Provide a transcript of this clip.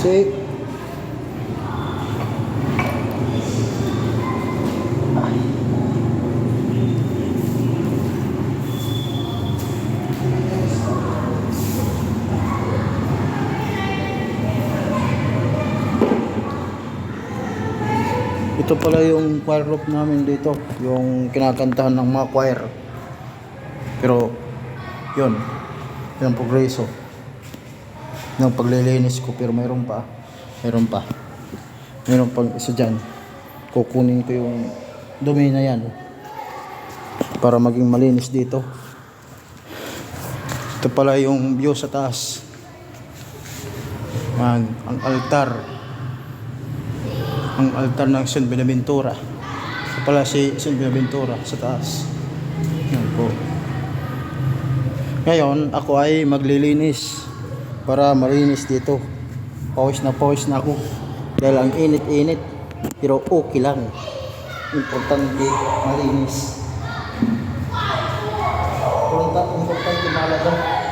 susi. Ito pala yung choir loop namin dito, yung kinakantahan ng mga choir. Pero yun, yung progreso ng paglilinis ko, pero mayroon pa pang isa dyan. Kukunin ko yung dumi na yan para maging malinis dito. Ito pala yung view sa taas. Ang altar ng San Buenaventura. Ito pala si San Buenaventura sa taas. Yan po. Ngayon ako ay maglilinis para malinis dito. Pawis na ako dahil ang init-init, pero okay lang, importante malinis. Importante malaga.